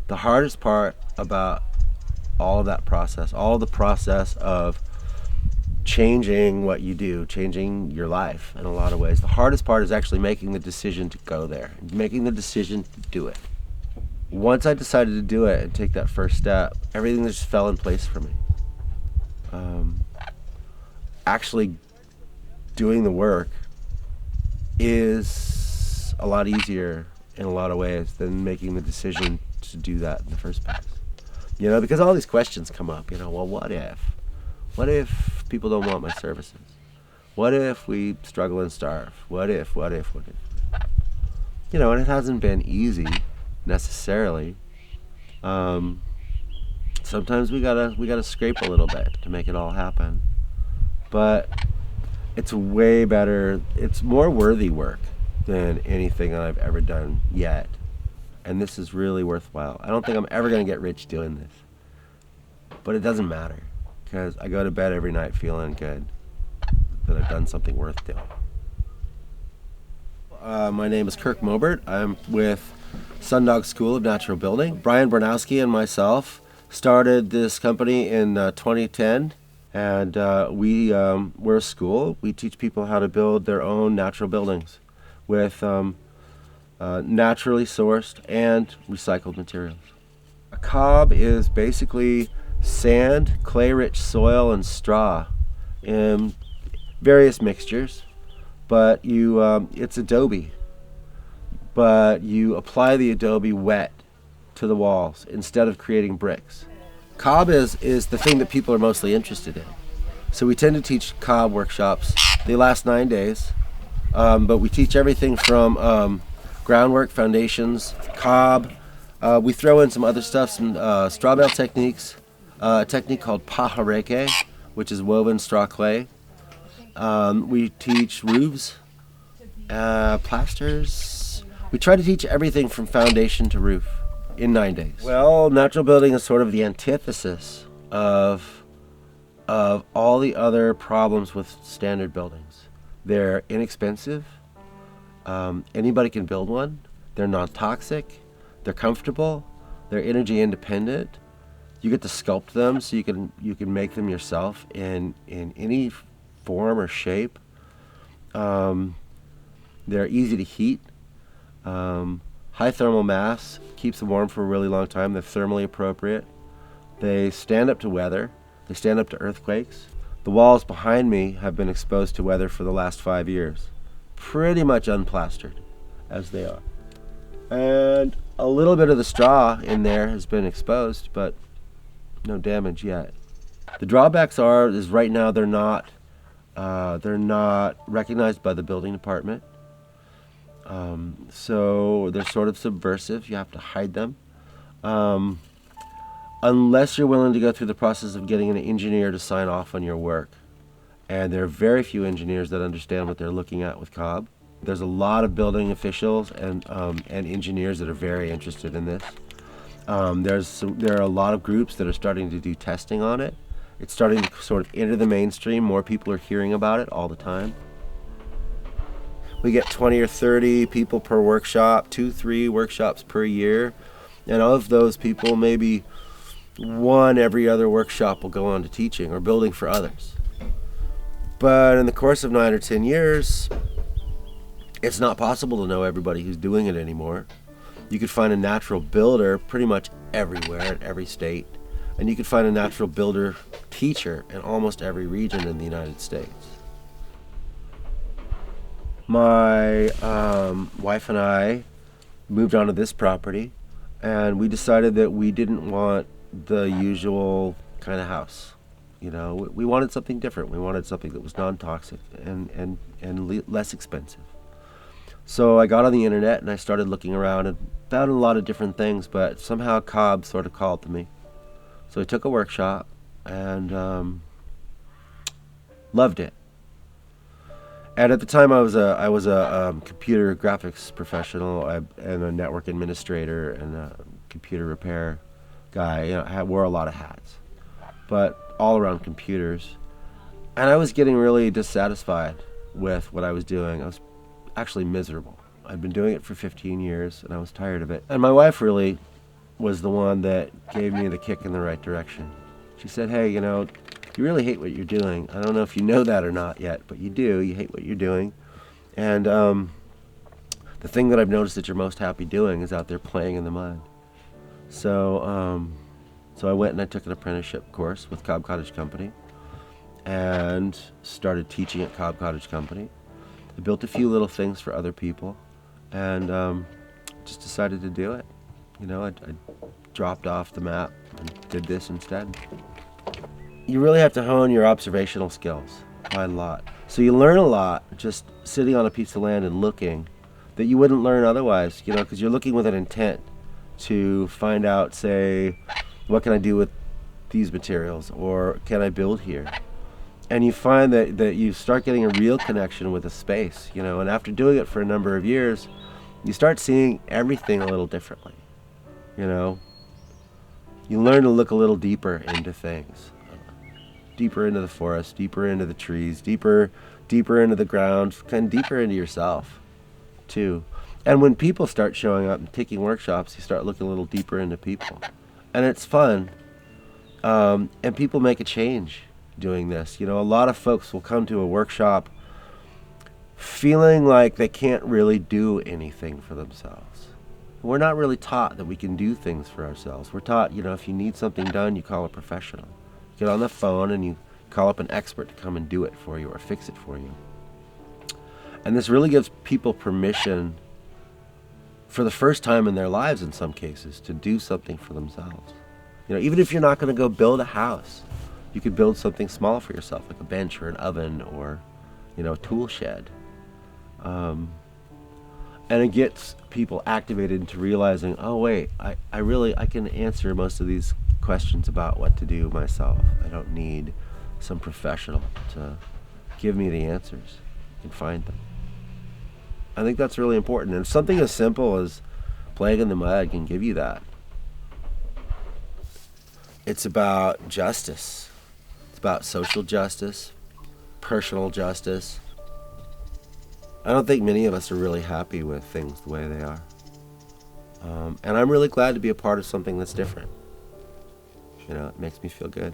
The hardest part about all of that process, all of the process of changing what you do, changing your life in a lot of ways, the hardest part is actually making the decision to go there, making the decision to do it. Once I decided to do it and take that first step, everything just fell in place for me. Actually doing the work is a lot easier in a lot of ways than making the decision to do that in the first place. You know, because all these questions come up, you know, well, what if? What if people don't want my services? What if we struggle and starve? What if? You know, and it hasn't been easy necessarily. Sometimes we gotta scrape a little bit to make it all happen. But it's way better, it's more worthy work than anything that I've ever done yet. And this is really worthwhile. I don't think I'm ever gonna get rich doing this. But it doesn't matter, because I go to bed every night feeling good that I've done something worth doing. My name is Kirk Mobert. I'm with SunDog School of Natural Building. Brian Bernowski and myself started this company in 2010, and we're a school. We teach people how to build their own natural buildings with naturally sourced and recycled materials. A cob is basically sand, clay-rich soil, and straw in various mixtures, but it's adobe. But you apply the adobe wet to the walls instead of creating bricks. Cob is the thing that people are mostly interested in. So we tend to teach cob workshops. They last 9 days, but we teach everything from groundwork, foundations, cob. We throw in some other stuff, some straw bale techniques, a technique called pajareke, which is woven straw clay. We teach roofs, plasters. We try to teach everything from foundation to roof in 9 days. Well, natural building is sort of the antithesis of all the other problems with standard buildings. They're inexpensive. Anybody can build one. They're non-toxic. They're comfortable. They're energy independent. You get to sculpt them, so you can make them yourself in any form or shape. They're easy to heat. High thermal mass keeps them warm for a really long time. They're thermally appropriate. They stand up to weather. They stand up to earthquakes. The walls behind me have been exposed to weather for the last 5 years. Pretty much unplastered as they are. And a little bit of the straw in there has been exposed, but no damage yet. The drawbacks is right now they're not recognized by the building department. So they're sort of subversive. You have to hide them. Unless you're willing to go through the process of getting an engineer to sign off on your work. And there are very few engineers that understand what they're looking at with cob. There's a lot of building officials and engineers that are very interested in this. There are a lot of groups that are starting to do testing on it. It's starting to sort of enter the mainstream. More people are hearing about it all the time. We get 20 or 30 people per workshop, 2-3 workshops per year. And of those people, maybe one every other workshop will go on to teaching or building for others. But in the course of 9 or 10 years, it's not possible to know everybody who's doing it anymore. You could find a natural builder pretty much everywhere in every state. And you could find a natural builder teacher in almost every region in the United States. My wife and I moved onto this property, and we decided that we didn't want the usual kind of house. You know, we wanted something different. We wanted something that was non-toxic and less expensive. So I got on the internet and I started looking around and found a lot of different things, but somehow cob sort of called to me. So I took a workshop and loved it. And at the time, I was a computer graphics professional and a network administrator and a computer repair guy. You know, I wore a lot of hats, but all around computers. And I was getting really dissatisfied with what I was doing. I was actually miserable. I'd been doing it for 15 years, and I was tired of it. And my wife really was the one that gave me the kick in the right direction. She said, hey, you know, you really hate what you're doing. I don't know if you know that or not yet, but you do. You hate what you're doing. And the thing that I've noticed that you're most happy doing is out there playing in the mud. So I went and I took an apprenticeship course with Cobb Cottage Company and started teaching at Cobb Cottage Company. I built a few little things for other people and just decided to do it. You know, I dropped off the map and did this instead. You really have to hone your observational skills quite a lot. So you learn a lot just sitting on a piece of land and looking that you wouldn't learn otherwise, you know, because you're looking with an intent to find out, say, what can I do with these materials, or can I build here? And you find that you start getting a real connection with a space, you know, and after doing it for a number of years, you start seeing everything a little differently, you know. You learn to look a little deeper into things, deeper into the forest, deeper into the trees, deeper into the ground, kind of deeper into yourself, too. And when people start showing up and taking workshops, you start looking a little deeper into people. And it's fun. And people make a change doing this. You know, a lot of folks will come to a workshop feeling like they can't really do anything for themselves. We're not really taught that we can do things for ourselves. We're taught, you know, if you need something done, you call a professional. You get on the phone and you call up an expert to come and do it for you or fix it for you. And this really gives people permission for the first time in their lives in some cases to do something for themselves. You know, even if you're not going to go build a house, you could build something small for yourself, like a bench or an oven or, you know, a tool shed. And it gets people activated into realizing, oh wait, I can answer most of these questions about what to do myself. I don't need some professional to give me the answers. I can find them. I think that's really important. And something as simple as playing in the mud can give you that. It's about justice. It's about social justice, personal justice. I don't think many of us are really happy with things the way they are. And I'm really glad to be a part of something that's different. You know, it makes me feel good.